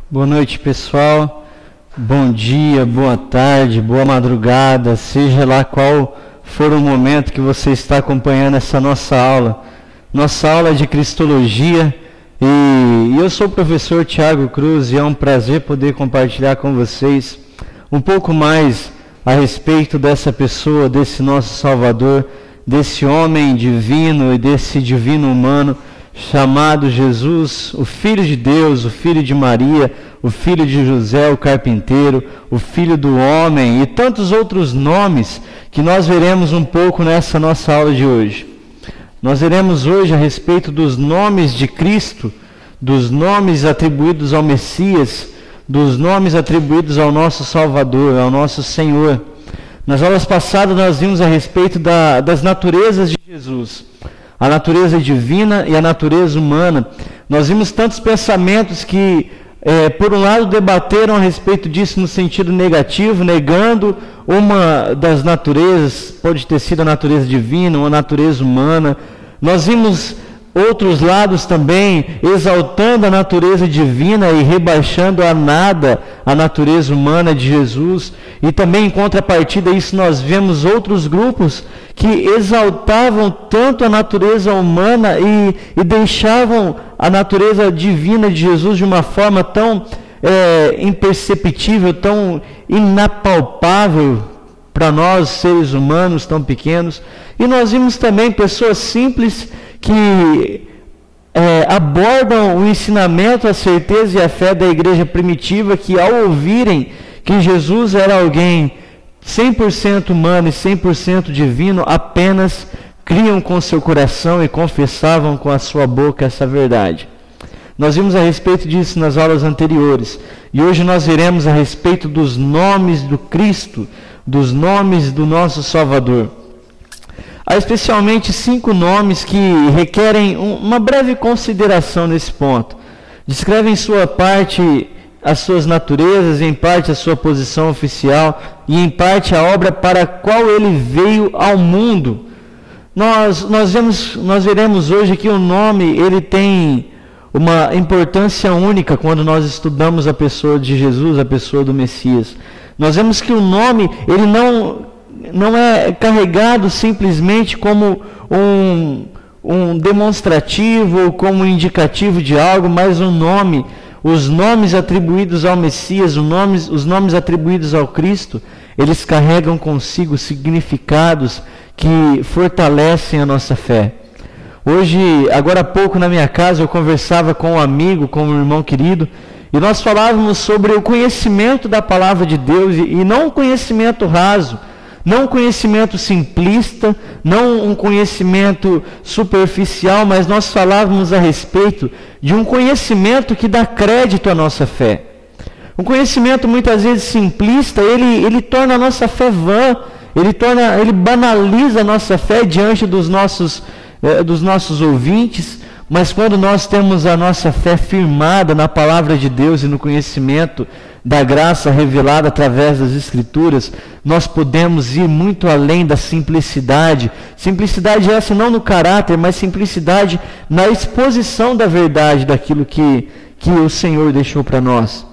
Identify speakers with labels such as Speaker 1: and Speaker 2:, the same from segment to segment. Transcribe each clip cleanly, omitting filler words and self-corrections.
Speaker 1: Boa noite, pessoal. Bom dia, boa tarde, boa madrugada, seja lá qual for o momento que você está acompanhando essa nossa aula de Cristologia. E eu sou o professor Tiago Cruz e é um prazer poder compartilhar com vocês um pouco mais a respeito dessa pessoa, desse nosso Salvador, desse homem divino e desse divino humano chamado Jesus, o Filho de Deus, o Filho de Maria, o Filho de José, o carpinteiro, o Filho do homem e tantos outros nomes que nós veremos um pouco nessa nossa aula de hoje. Nós veremos hoje a respeito dos nomes de Cristo, dos nomes atribuídos ao Messias, dos nomes atribuídos ao nosso Salvador, ao nosso Senhor. Nas aulas passadas nós vimos a respeito das naturezas de Jesus, a natureza divina e a natureza humana. Nós vimos tantos pensamentos que, por um lado, debateram a respeito disso no sentido negativo, negando uma das naturezas, pode ter sido a natureza divina ou a natureza humana. Nós vimos outros lados também exaltando a natureza divina e rebaixando a nada a natureza humana de Jesus. E também em contrapartida a isso nós vemos outros grupos que exaltavam tanto a natureza humana e deixavam a natureza divina de Jesus de uma forma tão imperceptível, tão inapalpável para nós seres humanos tão pequenos. E nós vimos também pessoas simples que abordam o ensinamento, a certeza e a fé da igreja primitiva, que ao ouvirem que Jesus era alguém 100% humano e 100% divino, apenas criam com seu coração e confessavam com a sua boca essa verdade. Nós vimos a respeito disso nas aulas anteriores, e hoje nós veremos a respeito dos nomes do Cristo, dos nomes do nosso Salvador. Há especialmente 5 nomes que requerem uma breve consideração nesse ponto. Descrevem em sua parte as suas naturezas, em parte a sua posição oficial e em parte a obra para a qual ele veio ao mundo. Nós veremos hoje que o nome ele tem uma importância única quando nós estudamos a pessoa de Jesus, a pessoa do Messias. Nós vemos que o nome ele não é carregado simplesmente como um demonstrativo ou como um indicativo de algo, mas um nome. Os nomes atribuídos ao Messias, os nomes atribuídos ao Cristo, eles carregam consigo significados que fortalecem a nossa fé. Hoje, agora há pouco na minha casa, eu conversava com um amigo, com um irmão querido, e nós falávamos sobre o conhecimento da palavra de Deus, e não um conhecimento raso, não um conhecimento simplista, não um conhecimento superficial, mas nós falávamos a respeito de um conhecimento que dá crédito à nossa fé. Um conhecimento muitas vezes simplista, ele torna a nossa fé vã, ele banaliza a nossa fé diante dos nossos ouvintes, mas quando nós temos a nossa fé firmada na palavra de Deus e no conhecimento da graça revelada através das Escrituras, nós podemos ir muito além da simplicidade. Simplicidade essa não no caráter, mas simplicidade na exposição da verdade daquilo que o Senhor deixou para nós.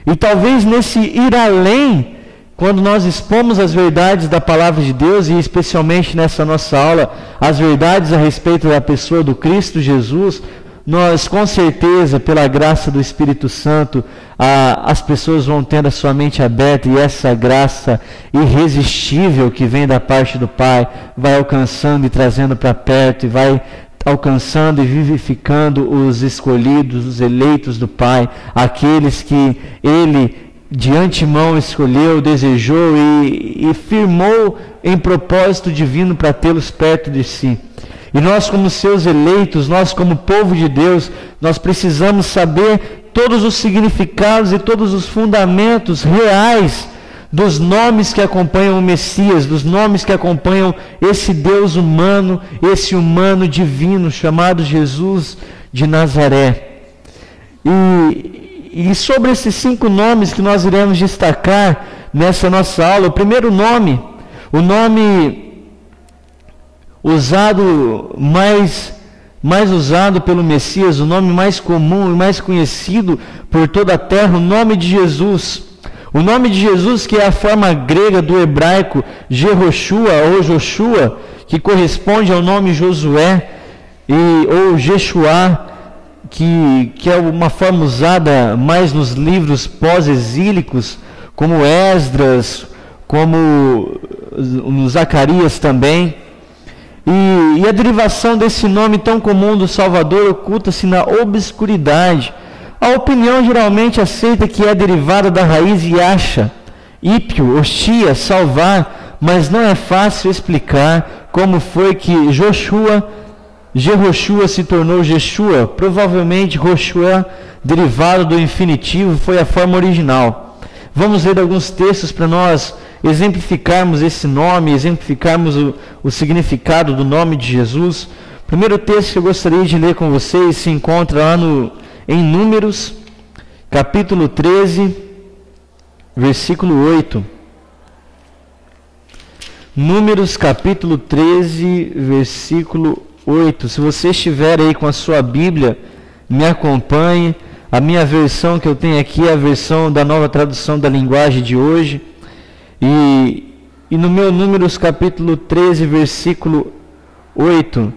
Speaker 1: E talvez nesse ir além, quando nós expomos as verdades da palavra de Deus, e especialmente nessa nossa aula, as verdades a respeito da pessoa do Cristo Jesus, nós com certeza, pela graça do Espírito Santo, as pessoas vão tendo a sua mente aberta, e essa graça irresistível que vem da parte do Pai, vai alcançando e trazendo para perto, e vai alcançando e vivificando os escolhidos, os eleitos do Pai, aqueles que Ele de antemão escolheu, desejou e firmou em propósito divino para tê-los perto de si. E nós, como seus eleitos, nós como povo de Deus, nós precisamos saber todos os significados e todos os fundamentos reais dos nomes que acompanham o Messias, dos nomes que acompanham esse Deus humano, esse humano divino chamado Jesus de Nazaré. E sobre esses 5 nomes que nós iremos destacar nessa nossa aula, o primeiro nome, o nome usado mais mais usado pelo Messias, o nome mais comum e mais conhecido por toda a terra, o nome de Jesus. O nome de Jesus, que é a forma grega do hebraico Jehoshua ou Joshua, que corresponde ao nome Josué, ou Jeshua, que é uma forma usada mais nos livros pós-exílicos, como Esdras, como no Zacarias também. E a derivação desse nome tão comum do Salvador oculta-se na obscuridade. A opinião geralmente aceita que é derivada da raiz Yasha, ípio, hostia, salvar, mas não é fácil explicar como foi que Jehoshua se tornou Jeshua. Provavelmente Joshua, derivado do infinitivo, foi a forma original. Vamos ler alguns textos para nós exemplificarmos esse nome, exemplificarmos o significado do nome de Jesus. O primeiro texto que eu gostaria de ler com vocês se encontra lá em Números, capítulo 13, versículo 8. Números, capítulo 13, versículo 8. Se você estiver aí com a sua Bíblia, me acompanhe. A minha versão que eu tenho aqui é a versão da Nova Tradução da Linguagem de hoje. E no meu Números capítulo 13, versículo 8,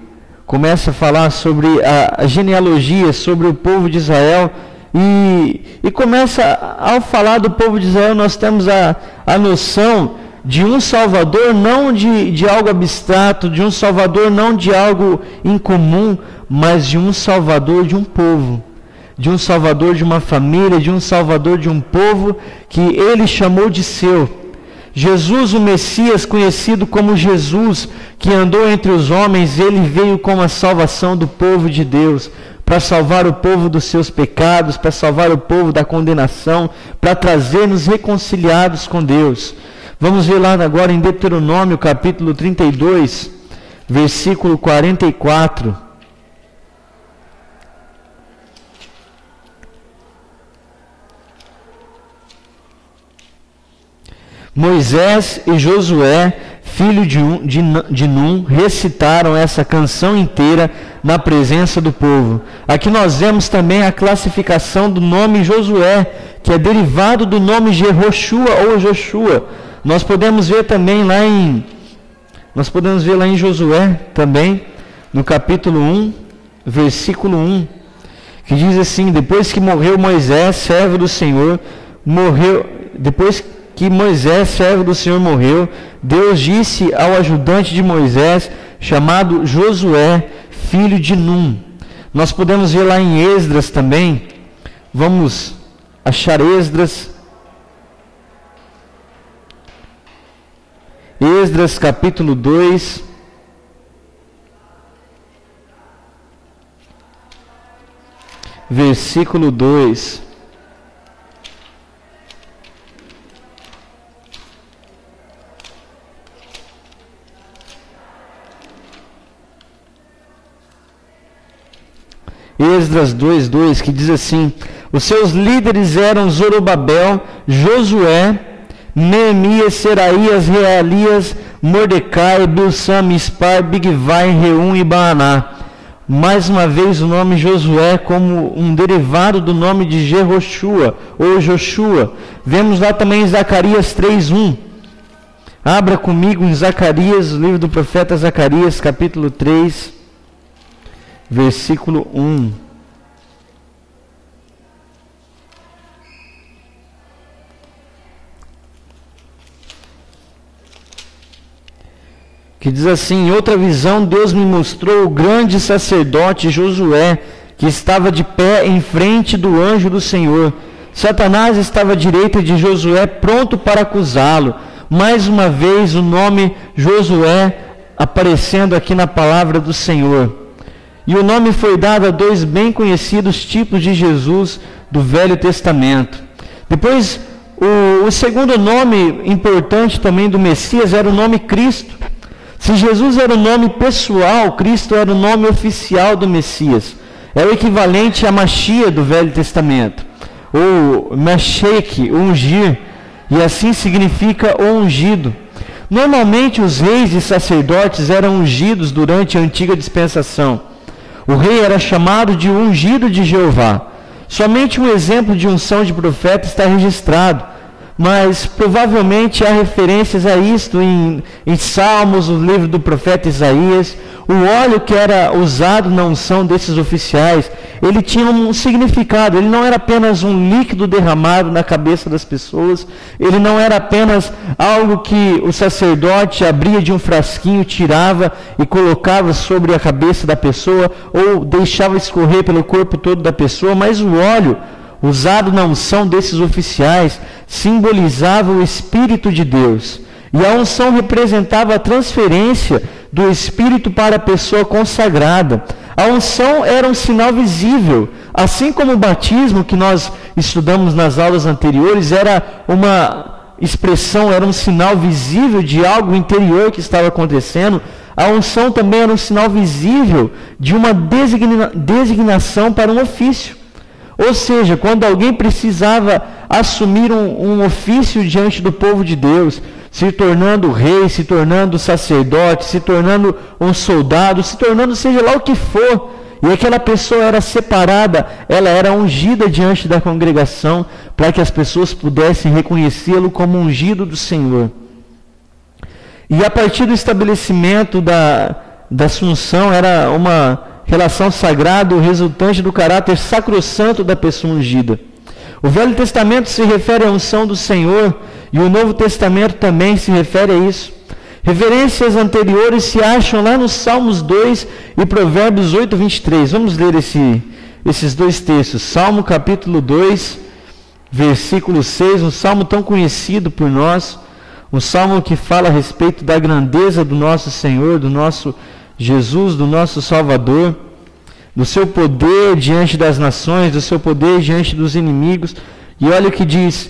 Speaker 1: começa a falar sobre a genealogia, sobre o povo de Israel. E começa, ao falar do povo de Israel, nós temos a noção de um Salvador, não de algo abstrato, de um Salvador não de algo incomum, mas de um Salvador de um povo. De um Salvador de uma família, de um Salvador de um povo que ele chamou de seu. Jesus, o Messias, conhecido como Jesus, que andou entre os homens, ele veio com a salvação do povo de Deus, para salvar o povo dos seus pecados, para salvar o povo da condenação, para trazer-nos reconciliados com Deus. Vamos ver lá agora em Deuteronômio, capítulo 32, versículo 44. Moisés e Josué, filho de Num, recitaram essa canção inteira na presença do povo. Aqui nós vemos também a classificação do nome Josué, que é derivado do nome Jehoshua ou Joshua. Nós podemos ver lá em Josué também, no capítulo 1, versículo 1, que diz assim: depois que Moisés, servo do Senhor, morreu, Deus disse ao ajudante de Moisés, chamado Josué, filho de Num. Nós podemos ver lá em Esdras também. Vamos achar Esdras. Esdras capítulo 2. Versículo 2. Esdras 2:2, que diz assim: os seus líderes eram Zorobabel, Josué, Neemias, Seraías, Realias, Mordecai, Bilsam, Mispar, Bigvai, Reum e Baaná. Mais uma vez o nome Josué como um derivado do nome de Jehoshua ou Joshua. Vemos lá também em Zacarias 3:1. Abra comigo em Zacarias, o livro do profeta Zacarias, capítulo 3, versículo 1. Que diz assim: em outra visão Deus me mostrou o grande sacerdote Josué, que estava de pé em frente do anjo do Senhor. Satanás estava à direita de Josué, pronto para acusá-lo. Mais uma vez o nome Josué aparecendo aqui na palavra do Senhor. E o nome foi dado a dois bem conhecidos tipos de Jesus do Velho Testamento. Depois, o segundo nome importante também do Messias era o nome Cristo. Se Jesus era o nome pessoal, Cristo era o nome oficial do Messias. É o equivalente a Machia do Velho Testamento, ou Mashek, ungir, e assim significa o ungido. Normalmente os reis e sacerdotes eram ungidos durante a antiga dispensação. O rei era chamado de ungido de Jeová. Somente um exemplo de unção de profeta está registrado, mas provavelmente há referências a isto em Salmos, no livro do profeta Isaías. O óleo que era usado na unção desses oficiais, ele tinha um significado. Ele não era apenas um líquido derramado na cabeça das pessoas, ele não era apenas algo que o sacerdote abria de um frasquinho, tirava e colocava sobre a cabeça da pessoa, ou deixava escorrer pelo corpo todo da pessoa, mas o óleo usado na unção desses oficiais simbolizava o Espírito de Deus. E a unção representava a transferência do Espírito para a pessoa consagrada. A unção era um sinal visível, assim como o batismo que nós estudamos nas aulas anteriores era uma expressão, era um sinal visível de algo interior que estava acontecendo. A unção também era um sinal visível de uma designação para um ofício. Ou seja, quando alguém precisava assumir um ofício diante do povo de Deus, se tornando rei, se tornando sacerdote, se tornando um soldado, se tornando seja lá o que for, e aquela pessoa era separada, ela era ungida diante da congregação, para que as pessoas pudessem reconhecê-lo como ungido do Senhor. E a partir do estabelecimento da assunção, era uma relação sagrada resultante do caráter sacrossanto da pessoa ungida. O Velho Testamento se refere à unção do Senhor e o Novo Testamento também se refere a isso. Referências anteriores se acham lá nos Salmos 2 e Provérbios 8, 23. Vamos ler esses dois textos. Salmo capítulo 2, versículo 6, um salmo tão conhecido por nós, um salmo que fala a respeito da grandeza do nosso Senhor, do nosso Jesus, do nosso Salvador, do seu poder diante das nações, do seu poder diante dos inimigos. E olha o que diz,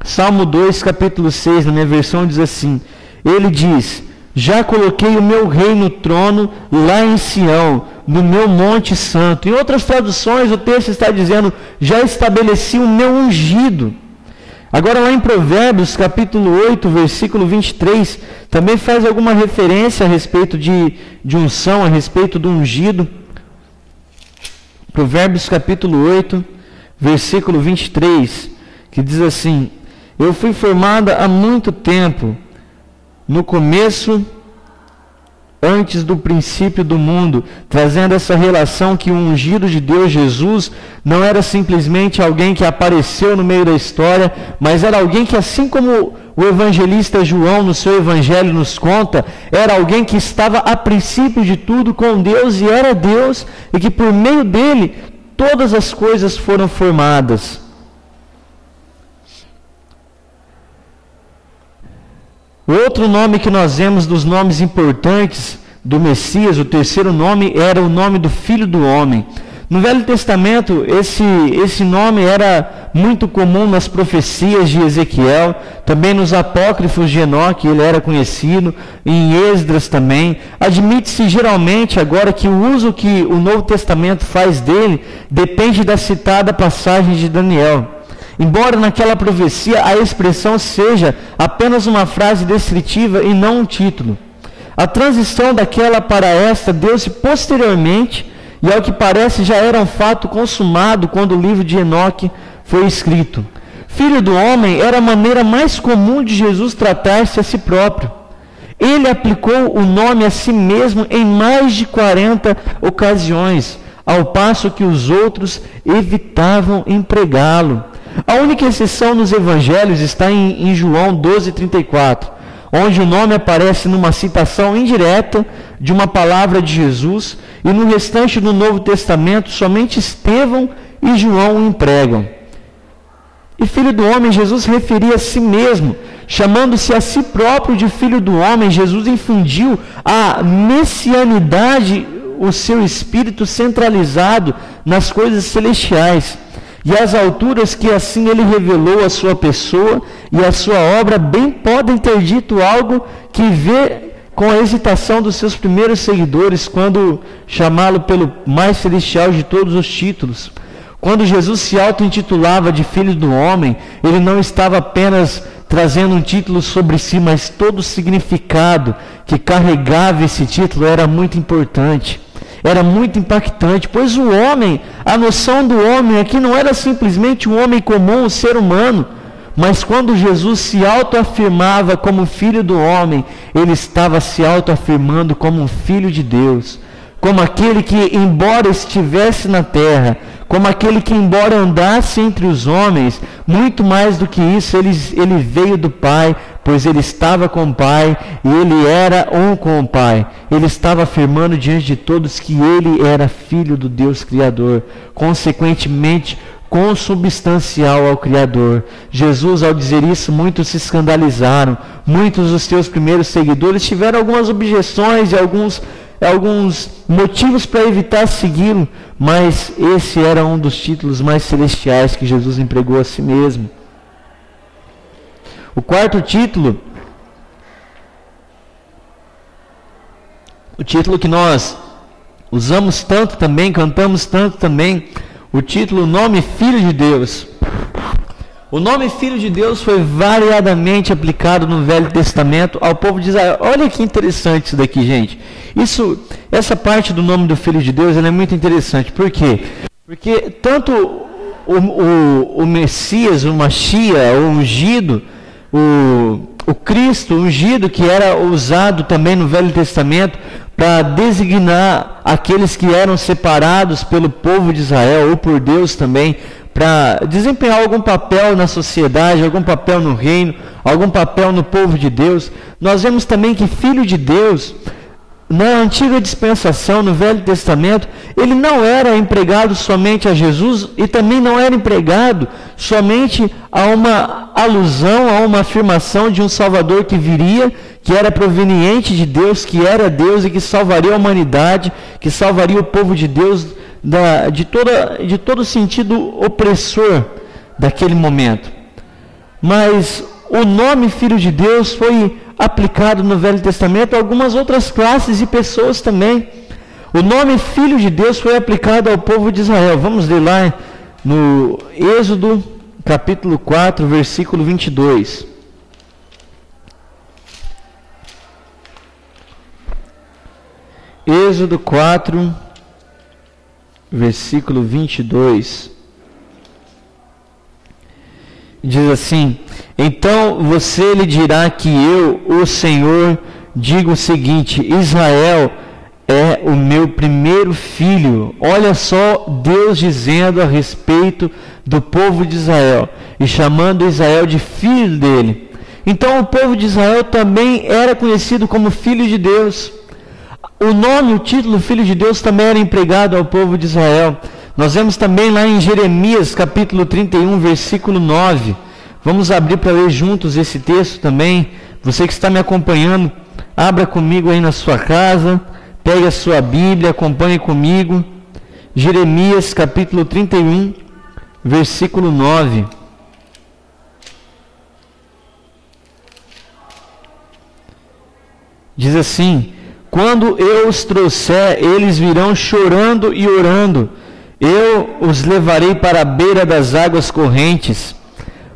Speaker 1: Salmo 2, capítulo 6, na minha versão diz assim, ele diz, já coloquei o meu rei no trono lá em Sião, no meu monte santo. Em outras traduções o texto está dizendo, já estabeleci o meu ungido. Agora lá em Provérbios, capítulo 8, versículo 23, também faz alguma referência a respeito de unção, a respeito do ungido. Provérbios capítulo 8, versículo 23, que diz assim, eu fui formada há muito tempo, no começo, antes do princípio do mundo, trazendo essa relação que o ungido de Deus, Jesus, não era simplesmente alguém que apareceu no meio da história, mas era alguém que, assim como o evangelista João no seu evangelho nos conta, era alguém que estava a princípio de tudo com Deus e era Deus, e que por meio dele todas as coisas foram formadas. O outro nome que nós vemos dos nomes importantes do Messias, o terceiro nome, era o nome do Filho do Homem. No Velho Testamento, esse nome era muito comum nas profecias de Ezequiel, também nos apócrifos de Enoque, ele era conhecido, em Esdras também. Admite-se geralmente agora que o uso que o Novo Testamento faz dele depende da citada passagem de Daniel. Embora naquela profecia a expressão seja apenas uma frase descritiva e não um título. A transição daquela para esta deu-se posteriormente e, ao que parece, já era um fato consumado quando o livro de Enoque foi escrito. Filho do homem era a maneira mais comum de Jesus tratar-se a si próprio. Ele aplicou o nome a si mesmo em mais de 40 ocasiões, ao passo que os outros evitavam empregá-lo. A única exceção nos evangelhos está em João 12:34, onde o nome aparece numa citação indireta de uma palavra de Jesus, e no restante do Novo Testamento somente Estevão e João o empregam. E Filho do Homem, Jesus referia a si mesmo, chamando-se a si próprio de Filho do Homem. Jesus infundiu a messianidade, o seu espírito centralizado nas coisas celestiais. E as alturas que assim ele revelou a sua pessoa e a sua obra bem podem ter dito algo que vê com a hesitação dos seus primeiros seguidores quando chamá-lo pelo mais celestial de todos os títulos. Quando Jesus se auto-intitulava de Filho do Homem, ele não estava apenas trazendo um título sobre si, mas todo o significado que carregava esse título era muito importante. era muito impactante, pois o homem, a noção do homem aqui não era simplesmente um homem comum, um ser humano, mas quando Jesus se autoafirmava como filho do homem, ele estava se autoafirmando como um filho de Deus, como aquele que, embora estivesse na terra, como aquele que, embora andasse entre os homens, muito mais do que isso, ele veio do Pai, pois ele estava com o Pai e ele era um com o Pai. Ele estava afirmando diante de todos que ele era filho do Deus Criador, consequentemente consubstancial ao Criador. Jesus, ao dizer isso, muitos se escandalizaram, muitos dos seus primeiros seguidores tiveram algumas objeções e alguns motivos para evitar segui-lo, mas esse era um dos títulos mais celestiais que Jesus empregou a si mesmo. O quarto título, o título que nós usamos tanto também, cantamos tanto também, o título Nome Filho de Deus. O nome Filho de Deus foi variadamente aplicado no Velho Testamento ao povo de Israel. Olha que interessante isso daqui, gente. Essa parte do nome do Filho de Deus, ela é muito interessante. Por quê? Porque tanto o Messias, o Machia, o ungido, o Cristo ungido, que era usado também no Velho Testamento para designar aqueles que eram separados pelo povo de Israel, ou por Deus também, para desempenhar algum papel na sociedade, algum papel no reino, algum papel no povo de Deus. Nós vemos também que Filho de Deus, na antiga dispensação, no Velho Testamento, ele não era empregado somente a Jesus e também não era empregado somente a uma alusão, a uma afirmação de um Salvador que viria, que era proveniente de Deus, que era Deus e que salvaria a humanidade, que salvaria o povo de Deus de todo sentido opressor daquele momento. Mas o nome Filho de Deus foi aplicado no Velho Testamento a algumas outras classes e pessoas também. O nome Filho de Deus foi aplicado ao povo de Israel. Vamos ler lá no Êxodo, capítulo 4, versículo 22. Êxodo 4, versículo 22. Diz assim: então você lhe dirá que eu, o Senhor, digo o seguinte: Israel é o meu primeiro filho. Olha só Deus dizendo a respeito do povo de Israel e chamando Israel de filho dele. Então o povo de Israel também era conhecido como filho de Deus. O nome, o título Filho de Deus também era empregado ao povo de Israel. Nós vemos também lá em Jeremias, capítulo 31, versículo 9. Vamos abrir para ler juntos esse texto também. Você que está me acompanhando, abra comigo aí na sua casa, pegue a sua Bíblia, acompanhe comigo. Jeremias, capítulo 31, versículo 9. Diz assim: quando eu os trouxer, eles virão chorando e orando. Eu os levarei para a beira das águas correntes,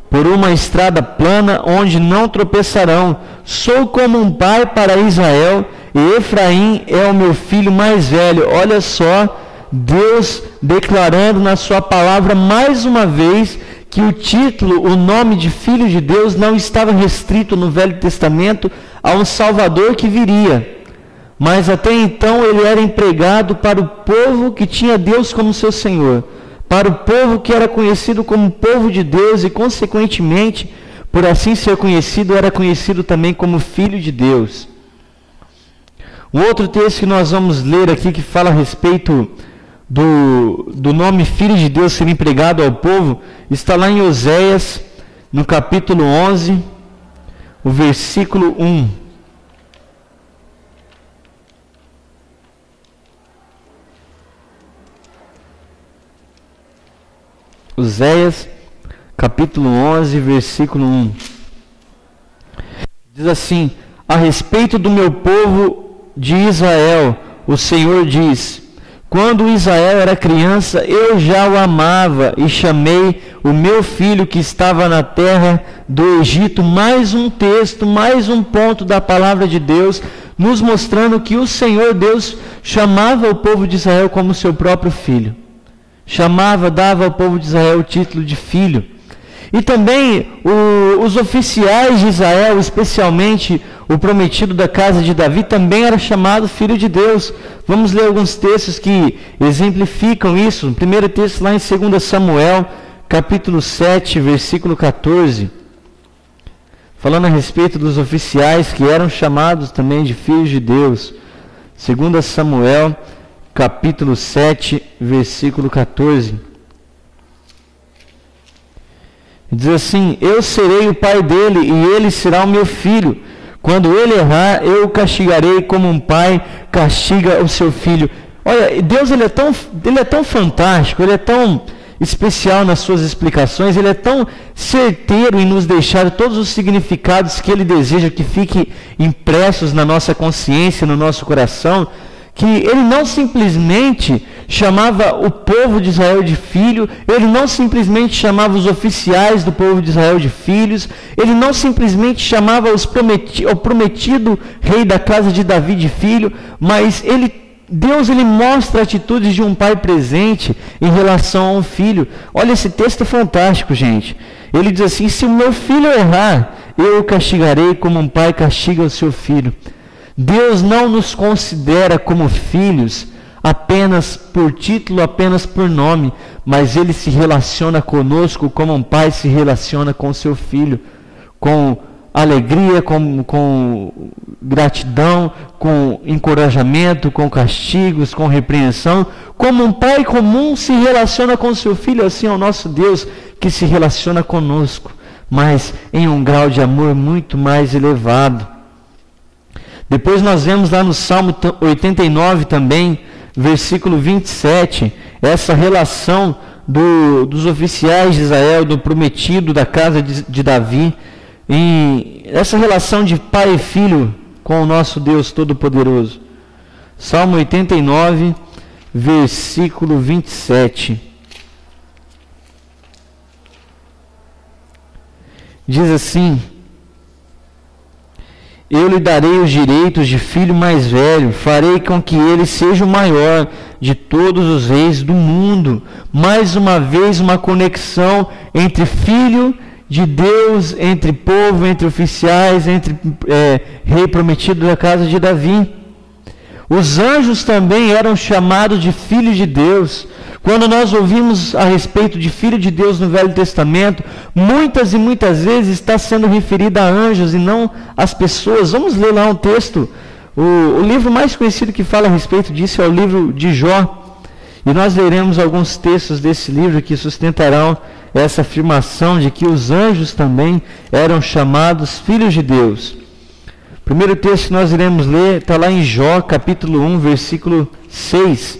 Speaker 1: por uma estrada plana onde não tropeçarão. Sou como um pai para Israel, e Efraim é o meu filho mais velho. Olha só, Deus declarando na sua palavra mais uma vez que o título, o nome de Filho de Deus não estava restrito no Velho Testamento a um Salvador que viria. Mas até então ele era empregado para o povo que tinha Deus como seu Senhor, para o povo que era conhecido como povo de Deus e, consequentemente, por assim ser conhecido, era conhecido também como Filho de Deus. Um outro texto que nós vamos ler aqui, que fala a respeito do nome Filho de Deus ser empregado ao povo, está lá em Oséias, no capítulo 11, o versículo 1. Oséias, capítulo 11, versículo 1. Diz assim: a respeito do meu povo de Israel, o Senhor diz: quando Israel era criança, eu já o amava e chamei o meu filho que estava na terra do Egito. Mais um texto, mais um ponto da palavra de Deus nos mostrando que o Senhor Deus chamava o povo de Israel como seu próprio filho. Dava ao povo de Israel o título de filho. E também os oficiais de Israel, especialmente o prometido da casa de Davi, também era chamado filho de Deus. Vamos ler alguns textos que exemplificam isso. O primeiro texto lá em 2 Samuel, capítulo 7, versículo 14. Falando a respeito dos oficiais que eram chamados também de filhos de Deus. 2 Samuel, capítulo 7, versículo 14. Diz assim: eu serei o pai dele e ele será o meu filho. Quando ele errar, eu o castigarei como um pai castiga o seu filho. Olha, Deus ele é tão fantástico, ele é tão especial nas suas explicações, ele é tão certeiro em nos deixar todos os significados que ele deseja que fiquem impressos na nossa consciência, no nosso coração, que ele não simplesmente chamava o povo de Israel de filho, ele não simplesmente chamava os oficiais do povo de Israel de filhos, ele não simplesmente chamava o prometido rei da casa de Davi de filho, mas Deus mostra atitudes de um pai presente em relação a um filho. Olha, esse texto é fantástico, gente. Ele diz assim: se o meu filho errar, eu o castigarei como um pai castiga o seu filho. Deus não nos considera como filhos apenas por título, apenas por nome, mas Ele se relaciona conosco como um pai se relaciona com seu filho, com alegria, com gratidão, com encorajamento, com castigos, com repreensão, como um pai comum se relaciona com seu filho. Assim é o nosso Deus que se relaciona conosco, mas em um grau de amor muito mais elevado. Depois nós vemos lá no Salmo 89 também, versículo 27, essa relação dos oficiais de Israel, do prometido da casa de Davi, e essa relação de pai e filho com o nosso Deus Todo-Poderoso. Salmo 89, versículo 27. Diz assim: eu lhe darei os direitos de filho mais velho, farei com que ele seja o maior de todos os reis do mundo. Mais uma vez, uma conexão entre filho de Deus, entre povo, entre oficiais, entre rei prometido da casa de Davi. Os anjos também eram chamados de filhos de Deus. Quando nós ouvimos a respeito de filho de Deus no Velho Testamento, muitas e muitas vezes está sendo referido a anjos e não às pessoas. Vamos ler lá um texto. O livro mais conhecido que fala a respeito disso é o livro de Jó. E nós leremos alguns textos desse livro que sustentarão essa afirmação de que os anjos também eram chamados filhos de Deus. O primeiro texto que nós iremos ler está lá em Jó, capítulo 1, versículo 6,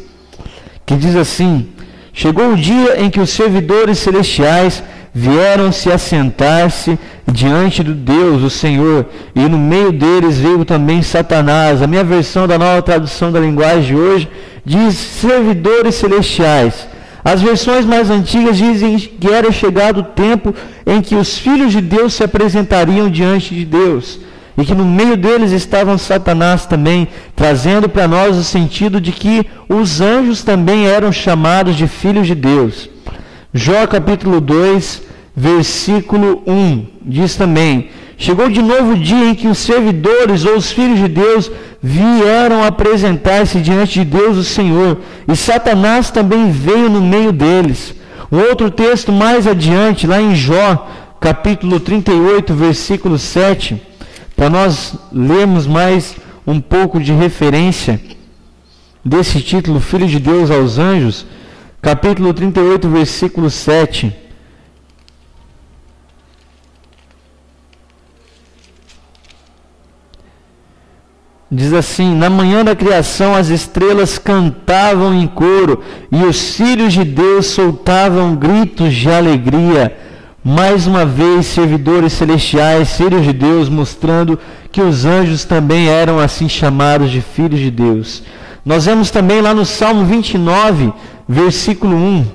Speaker 1: que diz assim: chegou o dia em que os servidores celestiais vieram se assentar-se diante do Deus, o Senhor, e no meio deles veio também Satanás. A minha versão da nova tradução da linguagem de hoje diz servidores celestiais. As versões mais antigas dizem que era chegado o tempo em que os filhos de Deus se apresentariam diante de Deus, e que no meio deles estavam Satanás também, trazendo para nós o sentido de que os anjos também eram chamados de filhos de Deus. Jó capítulo 2, versículo 1, diz também: chegou de novo o dia em que os servidores ou os filhos de Deus vieram apresentar-se diante de Deus o Senhor, e Satanás também veio no meio deles. Um outro texto mais adiante, lá em Jó capítulo 38, versículo 7, para nós lermos mais um pouco de referência desse título, Filho de Deus aos Anjos, capítulo 38, versículo 7. Diz assim: na manhã da criação as estrelas cantavam em coro, e os filhos de Deus soltavam gritos de alegria. Mais uma vez, servidores celestiais, filhos de Deus, mostrando que os anjos também eram assim chamados de filhos de Deus. Nós vemos também lá no Salmo 29, versículo 1.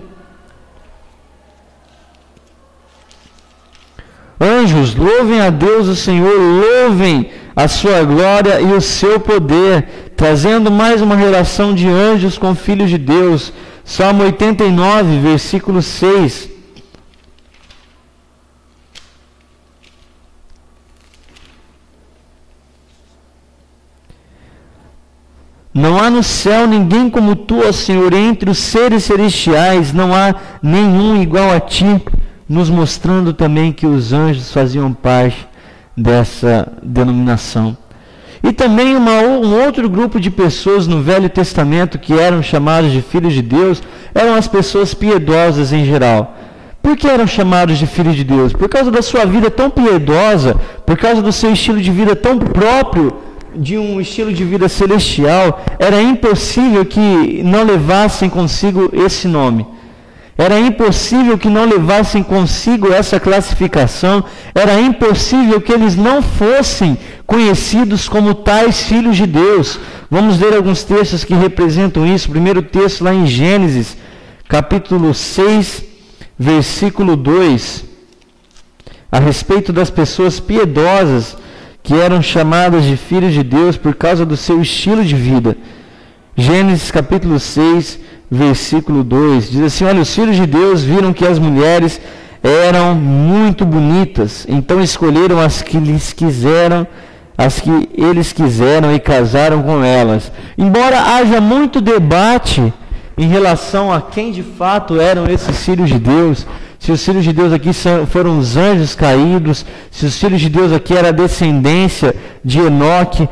Speaker 1: Anjos, louvem a Deus o Senhor, louvem a sua glória e o seu poder, trazendo mais uma relação de anjos com filhos de Deus. Salmo 89, versículo 6. Não há no céu ninguém como tu, ó Senhor, entre os seres celestiais não há nenhum igual a ti, nos mostrando também que os anjos faziam parte dessa denominação. E também um outro grupo de pessoas no Velho Testamento que eram chamados de filhos de Deus, eram as pessoas piedosas em geral. Por que eram chamados de filhos de Deus? Por causa da sua vida tão piedosa, por causa do seu estilo de vida tão próprio, de um estilo de vida celestial, era impossível que não levassem consigo esse nome. Era impossível que não levassem consigo essa classificação. Era impossível que eles não fossem conhecidos como tais filhos de Deus. Vamos ler alguns textos que representam isso. O primeiro texto lá em Gênesis, capítulo 6, versículo 2, a respeito das pessoas piedosas que eram chamadas de filhos de Deus por causa do seu estilo de vida. Gênesis capítulo 6, versículo 2, diz assim: olha, os filhos de Deus viram que as mulheres eram muito bonitas, então escolheram as que eles quiseram e casaram com elas. Embora haja muito debate em relação a quem de fato eram esses filhos de Deus, se os filhos de Deus aqui foram os anjos caídos, se os filhos de Deus aqui era a descendência de Enoque,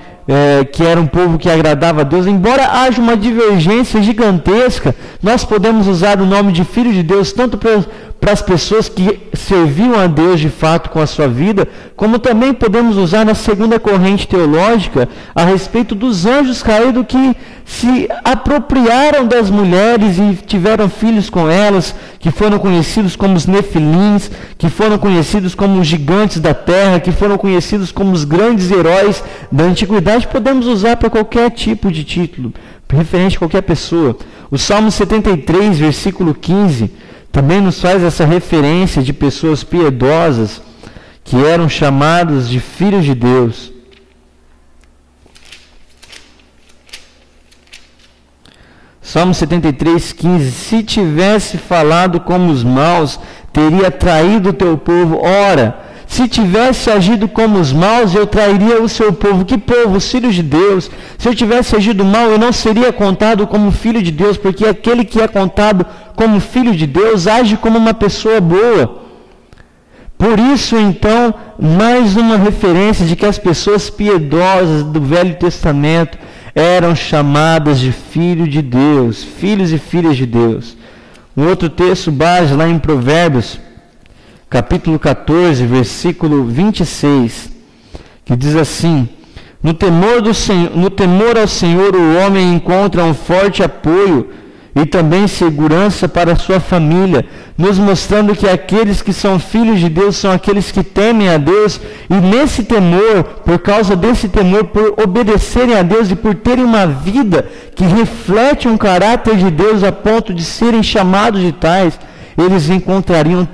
Speaker 1: que era um povo que agradava a Deus, embora haja uma divergência gigantesca, nós podemos usar o nome de filho de Deus tanto para as pessoas que serviam a Deus de fato com a sua vida, como também podemos usar na segunda corrente teológica a respeito dos anjos caídos que se apropriaram das mulheres e tiveram filhos com elas, que foram conhecidos como os nefilins, que foram conhecidos como os gigantes da terra, que foram conhecidos como os grandes heróis da antiguidade. Podemos usar para qualquer tipo de título, referente a qualquer pessoa. O Salmo 73, versículo 15, também nos faz essa referência de pessoas piedosas que eram chamados de filhos de Deus. Salmo 73, 15. Se tivesse falado como os maus, teria traído o teu povo. Ora, se tivesse agido como os maus, eu trairia o seu povo. Que povo? Os filhos de Deus. Se eu tivesse agido mal, eu não seria contado como filho de Deus, porque aquele que é contado como filho de Deus age como uma pessoa boa. Por isso, então, mais uma referência de que as pessoas piedosas do Velho Testamento eram chamadas de filho de Deus, filhos e filhas de Deus. Um outro texto base lá em Provérbios, capítulo 14, versículo 26, que diz assim: no temor ao Senhor o homem encontra um forte apoio e também segurança para a sua família, nos mostrando que aqueles que são filhos de Deus são aqueles que temem a Deus, e nesse temor, por causa desse temor, por obedecerem a Deus e por terem uma vida que reflete um caráter de Deus a ponto de serem chamados de tais, eles encontrariam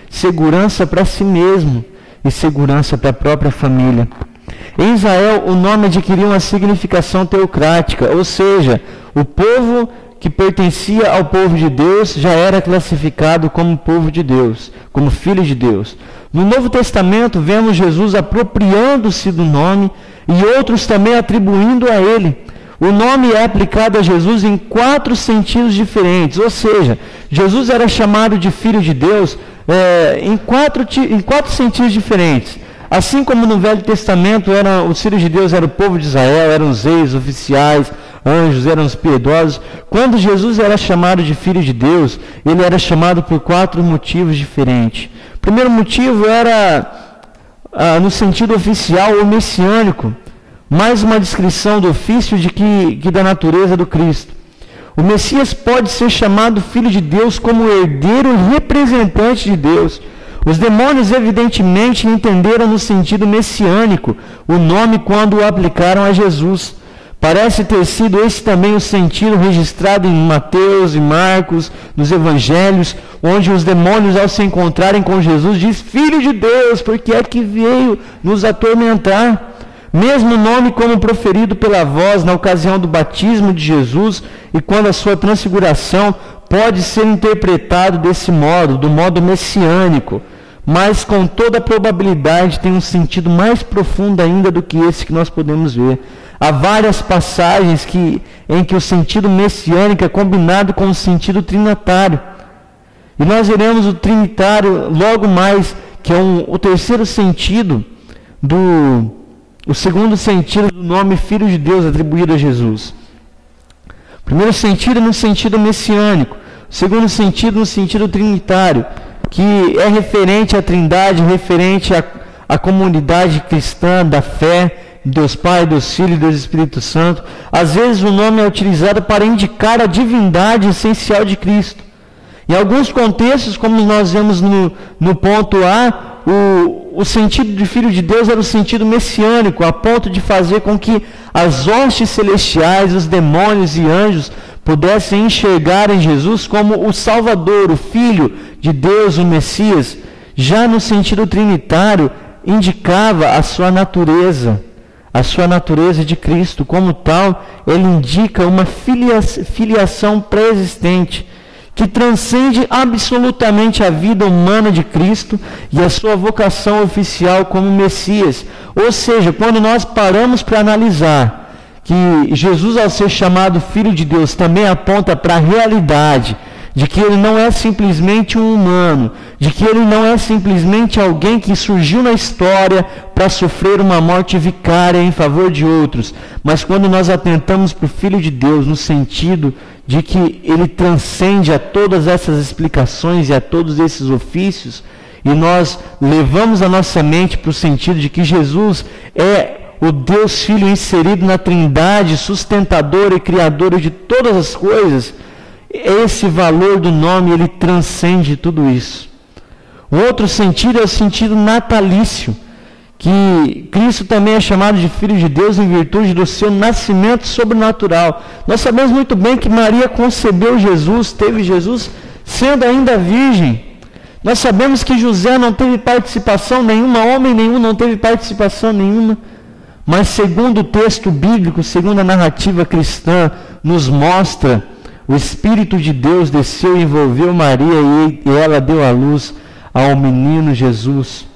Speaker 1: segurança para si mesmo e segurança para a própria família. Em Israel, o nome adquiriu uma significação teocrática, ou seja, o povo que pertencia ao povo de Deus já era classificado como povo de Deus, como filho de Deus. No Novo Testamento, vemos Jesus apropriando-se do nome e outros também atribuindo a ele. O nome é aplicado a Jesus em 4 sentidos diferentes, ou seja, Jesus era chamado de filho de Deus em quatro sentidos diferentes. Assim como no Velho Testamento os filhos de Deus eram o povo de Israel, eram os reis, oficiais, anjos, eram os piedosos. Quando Jesus era chamado de filho de Deus, ele era chamado por 4 motivos diferentes. O primeiro motivo era no sentido oficial ou messiânico, mais uma descrição do ofício que da natureza do Cristo. O Messias pode ser chamado filho de Deus como herdeiro e representante de Deus. Os demônios evidentemente entenderam no sentido messiânico o nome quando o aplicaram a Jesus. Parece ter sido esse também o sentido registrado em Mateus e Marcos, nos Evangelhos, onde os demônios, ao se encontrarem com Jesus, diz: Filho de Deus, porque é que veio nos atormentar. Mesmo nome como proferido pela voz na ocasião do batismo de Jesus e quando a sua transfiguração, pode ser interpretado desse modo, do modo messiânico, mas com toda probabilidade tem um sentido mais profundo ainda do que esse que nós podemos ver. Há várias passagens em que o sentido messiânico é combinado com o sentido trinitário. E nós veremos o trinitário logo mais, que é o terceiro sentido, o segundo sentido do nome Filho de Deus atribuído a Jesus. O primeiro sentido é no sentido messiânico, o segundo sentido no sentido trinitário, que é referente à Trindade, referente à comunidade cristã da fé, Deus Pai, Deus Filho e Deus Espírito Santo. Às vezes o nome é utilizado para indicar a divindade essencial de Cristo. Em alguns contextos, como nós vemos no ponto A, o sentido de Filho de Deus era o sentido messiânico, a ponto de fazer com que as hostes celestiais, os demônios e anjos pudessem enxergar em Jesus como o Salvador, o Filho de Deus, o Messias. Já no sentido trinitário, indicava a sua natureza de Cristo. Como tal, ele indica uma filiação pré-existente, que transcende absolutamente a vida humana de Cristo e a sua vocação oficial como Messias. Ou seja, quando nós paramos para analisar que Jesus, ao ser chamado Filho de Deus, também aponta para a realidade de que ele não é simplesmente um humano, de que ele não é simplesmente alguém que surgiu na história para sofrer uma morte vicária em favor de outros, mas quando nós atentamos para o Filho de Deus no sentido de que ele transcende a todas essas explicações e a todos esses ofícios, e nós levamos a nossa mente para o sentido de que Jesus é o Deus Filho inserido na Trindade, sustentador e criador de todas as coisas, esse valor do nome, ele transcende tudo isso. O outro sentido é o sentido natalício, que Cristo também é chamado de Filho de Deus em virtude do seu nascimento sobrenatural. Nós sabemos muito bem que Maria concebeu Jesus, teve Jesus sendo ainda virgem. Nós sabemos que José não teve participação nenhuma, homem nenhum não teve participação nenhuma. Mas segundo o texto bíblico, segundo a narrativa cristã, nos mostra o Espírito de Deus desceu e envolveu Maria e ela deu à luz ao menino Jesus.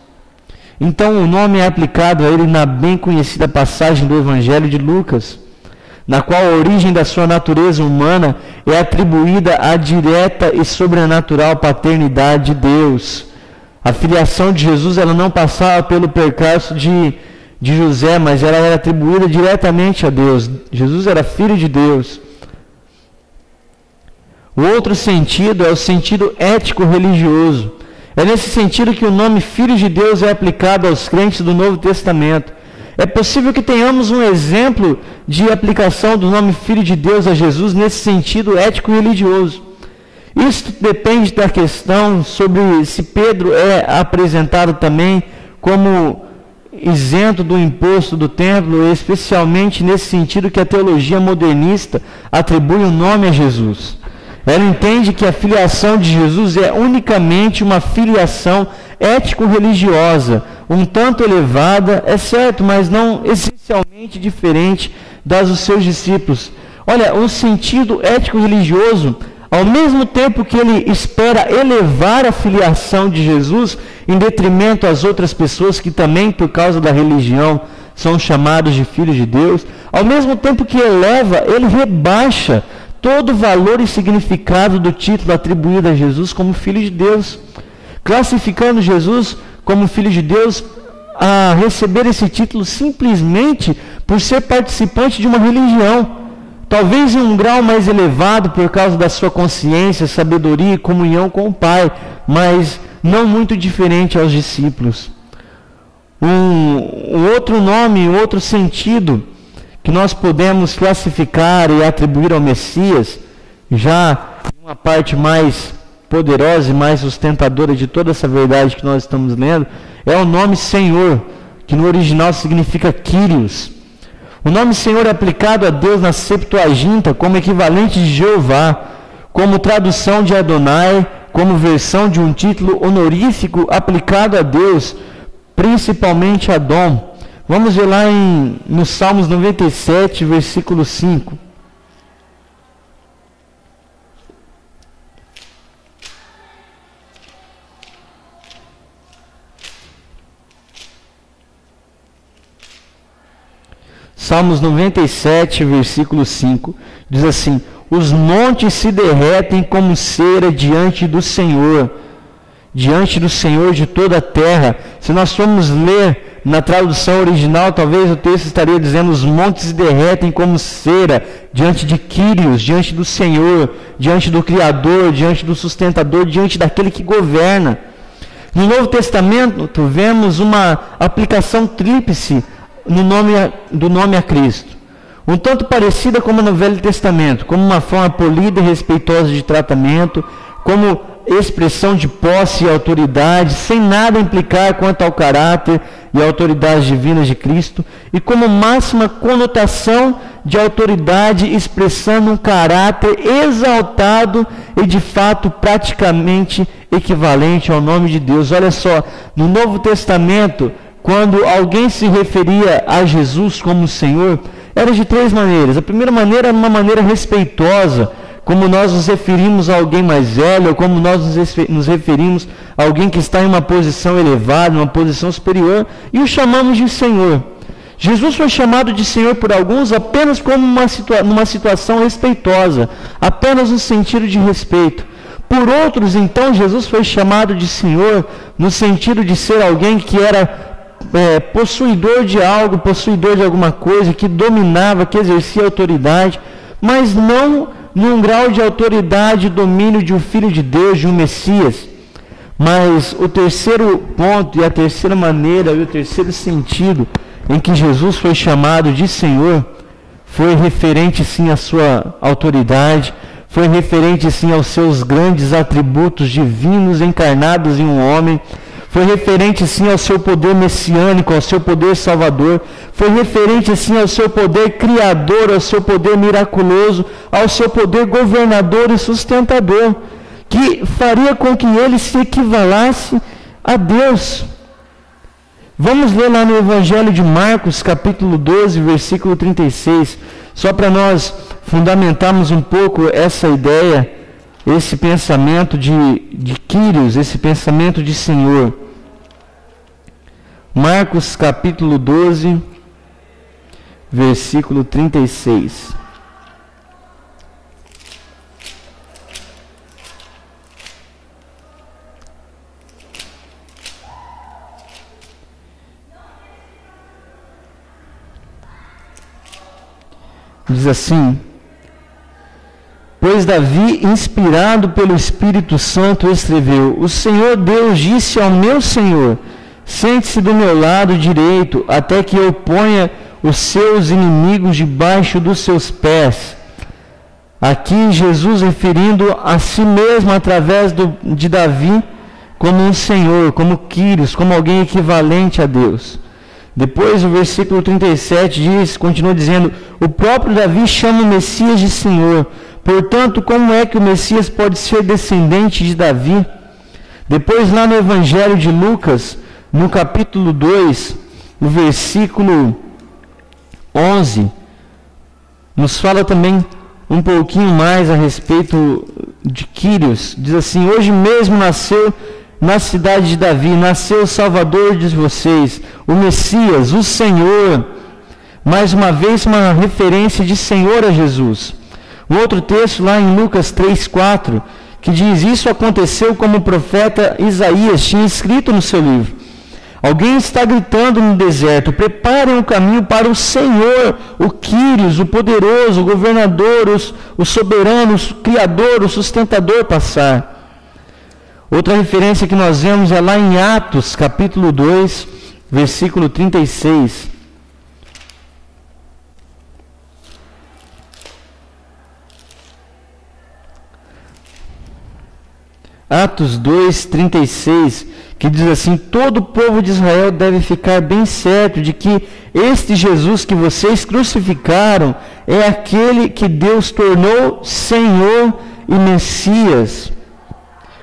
Speaker 1: Então o nome é aplicado a ele na bem conhecida passagem do Evangelho de Lucas, na qual a origem da sua natureza humana é atribuída à direta e sobrenatural paternidade de Deus. A filiação de Jesus ela não passava pelo percalço de José, mas ela era atribuída diretamente a Deus. Jesus era filho de Deus. O outro sentido é o sentido ético-religioso. É nesse sentido que o nome Filho de Deus é aplicado aos crentes do Novo Testamento. É possível que tenhamos um exemplo de aplicação do nome Filho de Deus a Jesus nesse sentido ético-religioso. Isso depende da questão sobre se Pedro é apresentado também como isento do imposto do templo, especialmente nesse sentido que a teologia modernista atribui o nome a Jesus. Ela entende que a filiação de Jesus é unicamente uma filiação ético-religiosa, um tanto elevada, é certo, mas não essencialmente diferente das dos seus discípulos. Olha, um sentido ético-religioso, ao mesmo tempo que ele espera elevar a filiação de Jesus em detrimento às outras pessoas que também, por causa da religião, são chamados de filhos de Deus, ao mesmo tempo que eleva, ele rebaixa todo o valor e significado do título atribuído a Jesus como Filho de Deus, classificando Jesus como Filho de Deus a receber esse título simplesmente por ser participante de uma religião, talvez em um grau mais elevado por causa da sua consciência, sabedoria e comunhão com o Pai, mas não muito diferente aos discípulos. Um outro nome, um outro sentido que nós podemos classificar e atribuir ao Messias, já em uma parte mais poderosa e mais sustentadora de toda essa verdade que nós estamos lendo, é o nome Senhor, que no original significa Kyrios. O nome Senhor é aplicado a Deus na Septuaginta como equivalente de Jeová, como tradução de Adonai, como versão de um título honorífico aplicado a Deus, principalmente Adom. Vamos ver lá no Salmos 97, versículo 5. Salmos 97, versículo 5, diz assim: os montes se derretem como cera diante do Senhor de toda a terra. Se nós formos ler na tradução original, talvez o texto estaria dizendo: os montes se derretem como cera diante de Quírios, diante do Senhor, diante do Criador, diante do Sustentador, diante daquele que governa. No Novo Testamento, vemos uma aplicação tríplice do nome a Cristo. Um tanto parecida como no Velho Testamento, como uma forma polida e respeitosa de tratamento, como expressão de posse e autoridade, sem nada implicar quanto ao caráter e autoridade divinas de Cristo, e como máxima conotação de autoridade, expressando um caráter exaltado e de fato praticamente equivalente ao nome de Deus. Olha só, no Novo Testamento, quando alguém se referia a Jesus como Senhor, era de três maneiras. A primeira maneira era uma maneira respeitosa, como nós nos referimos a alguém mais velho, ou como nós nos referimos a alguém que está em uma posição elevada, uma posição superior, e o chamamos de Senhor. Jesus foi chamado de Senhor por alguns apenas como numa situação respeitosa, apenas no sentido de respeito. Por outros, então, Jesus foi chamado de Senhor no sentido de ser alguém que era possuidor de algo, possuidor de alguma coisa, que dominava, que exercia autoridade, mas não num grau de autoridade e domínio de um Filho de Deus, de um Messias. Mas o terceiro ponto e a terceira maneira e o terceiro sentido em que Jesus foi chamado de Senhor foi referente sim à sua autoridade, foi referente sim aos seus grandes atributos divinos encarnados em um homem, foi referente sim ao seu poder messiânico, ao seu poder salvador, foi referente sim ao seu poder criador, ao seu poder miraculoso, ao seu poder governador e sustentador, que faria com que ele se equivalasse a Deus. Vamos ler lá no Evangelho de Marcos, capítulo 12, versículo 36, só para nós fundamentarmos um pouco essa ideia, esse pensamento de Quírios, esse pensamento de Senhor. Marcos capítulo 12, versículo 36. Diz assim: pois Davi, inspirado pelo Espírito Santo, escreveu: o Senhor Deus disse ao meu Senhor: sente-se do meu lado direito, até que eu ponha os seus inimigos debaixo dos seus pés. Aqui Jesus referindo a si mesmo através de Davi como um Senhor, como Quírios, como alguém equivalente a Deus. Depois o versículo 37 continua dizendo: o próprio Davi chama o Messias de Senhor. Portanto, como é que o Messias pode ser descendente de Davi? Depois lá no Evangelho de Lucas, no capítulo 2, no versículo 11, nos fala também um pouquinho mais a respeito de Quírios. Diz assim: hoje mesmo nasceu na cidade de Davi, nasceu o Salvador de vocês, o Messias, o Senhor. Mais uma vez uma referência de Senhor a Jesus. Um outro texto lá em Lucas 3:4, que diz: isso aconteceu como o profeta Isaías tinha escrito no seu livro. Alguém está gritando no deserto: preparem o caminho para o Senhor, o Quírios, o poderoso, o governador, o soberano, o criador, o sustentador passar. Outra referência que nós vemos é lá em Atos, capítulo 2, versículo 36. Atos 2, 36, que diz assim: todo o povo de Israel deve ficar bem certo de que este Jesus que vocês crucificaram é aquele que Deus tornou Senhor e Messias.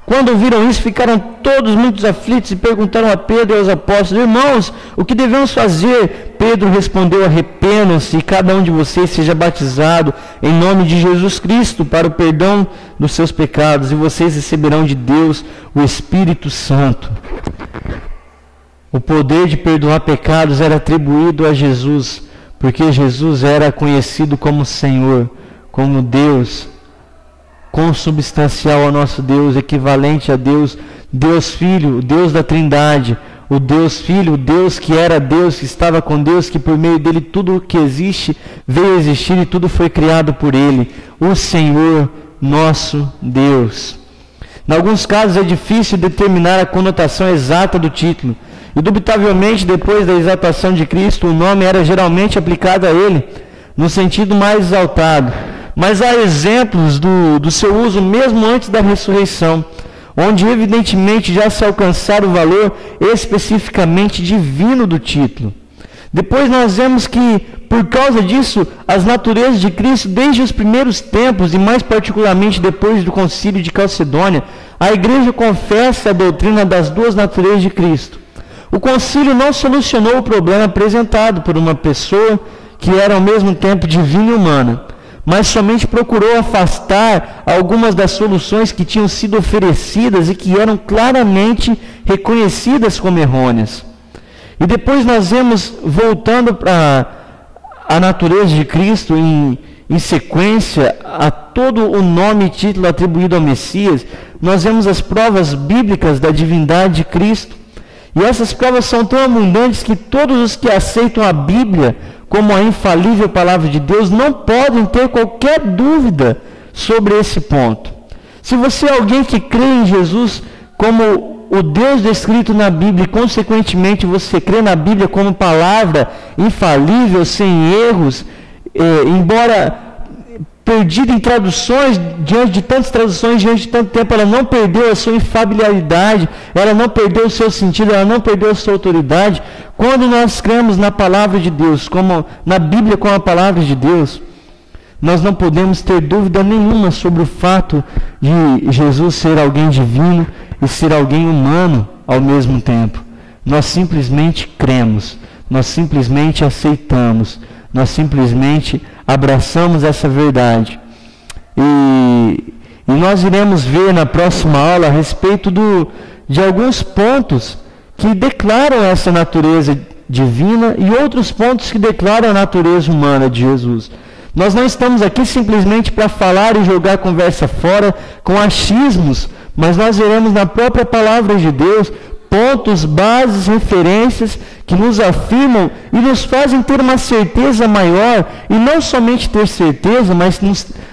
Speaker 1: Quando ouviram isso, ficaram todos muito aflitos e perguntaram a Pedro e aos apóstolos: irmãos, o que devemos fazer? Pedro respondeu: arrependam-se e cada um de vocês seja batizado em nome de Jesus Cristo para o perdão dos seus pecados, e vocês receberão de Deus o Espírito Santo. O poder de perdoar pecados era atribuído a Jesus, porque Jesus era conhecido como Senhor, como Deus, consubstancial ao nosso Deus, equivalente a Deus, Deus Filho, o Deus da Trindade, o Deus Filho, o Deus que era Deus, que estava com Deus, que por meio dele tudo o que existe veio a existir e tudo foi criado por ele, o Senhor nosso Deus. Em alguns casos é difícil determinar a conotação exata do título. Indubitavelmente, depois da exaltação de Cristo, o nome era geralmente aplicado a ele, no sentido mais exaltado. Mas há exemplos do seu uso mesmo antes da ressurreição, onde evidentemente já se alcançara o valor especificamente divino do título. Depois nós vemos que, por causa disso, as naturezas de Cristo, desde os primeiros tempos, e mais particularmente depois do concílio de Calcedônia, a igreja confessa a doutrina das duas naturezas de Cristo. O concílio não solucionou o problema apresentado por uma pessoa que era ao mesmo tempo divina e humana, mas somente procurou afastar algumas das soluções que tinham sido oferecidas e que eram claramente reconhecidas como errôneas. E depois nós vemos, voltando para a natureza de Cristo, em sequência a todo o nome e título atribuído ao Messias, nós vemos as provas bíblicas da divindade de Cristo. E essas provas são tão abundantes que todos os que aceitam a Bíblia como a infalível palavra de Deus não podem ter qualquer dúvida sobre esse ponto. Se você é alguém que crê em Jesus como o Deus descrito na Bíblia e, consequentemente, você crê na Bíblia como palavra infalível, sem erros, embora perdida em traduções, diante de tantas traduções, diante de tanto tempo, ela não perdeu a sua infalibilidade, ela não perdeu o seu sentido, ela não perdeu a sua autoridade. Quando nós cremos na palavra de Deus, como na Bíblia como a palavra de Deus, nós não podemos ter dúvida nenhuma sobre o fato de Jesus ser alguém divino e ser alguém humano ao mesmo tempo. Nós simplesmente cremos, nós simplesmente aceitamos, nós simplesmente abraçamos essa verdade. E nós iremos ver na próxima aula a respeito de alguns pontos que declaram essa natureza divina e outros pontos que declaram a natureza humana de Jesus. Nós não estamos aqui simplesmente para falar e jogar a conversa fora com achismos, mas nós veremos na própria palavra de Deus pontos, bases, referências que nos afirmam e nos fazem ter uma certeza maior, e não somente ter certeza, mas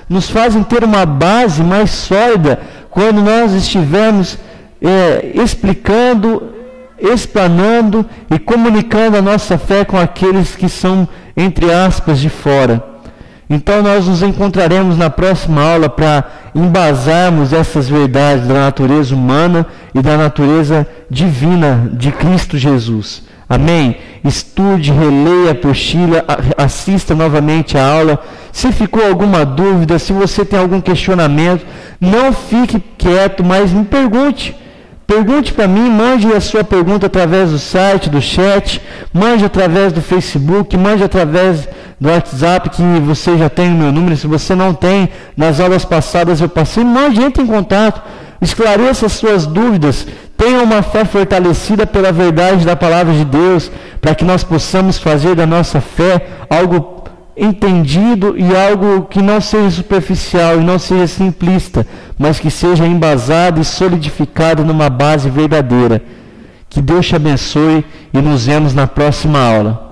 Speaker 1: nos fazem ter uma base mais sólida quando nós estivermos explicando, explanando e comunicando a nossa fé com aqueles que são, entre aspas, de fora. Então nós nos encontraremos na próxima aula para embasarmos essas verdades da natureza humana e da natureza divina de Cristo Jesus. Amém? Estude, releia a apostila, assista novamente a aula. Se ficou alguma dúvida, se você tem algum questionamento, não fique quieto, mas me pergunte. Pergunte para mim, mande a sua pergunta através do site, do chat, mande através do Facebook, mande através do WhatsApp, que você já tem o meu número. Se você não tem, nas aulas passadas eu passei, mande, entre em contato, esclareça as suas dúvidas, tenha uma fé fortalecida pela verdade da palavra de Deus, para que nós possamos fazer da nossa fé algo entendido e algo que não seja superficial e não seja simplista, mas que seja embasado e solidificado numa base verdadeira. Que Deus te abençoe e nos vemos na próxima aula.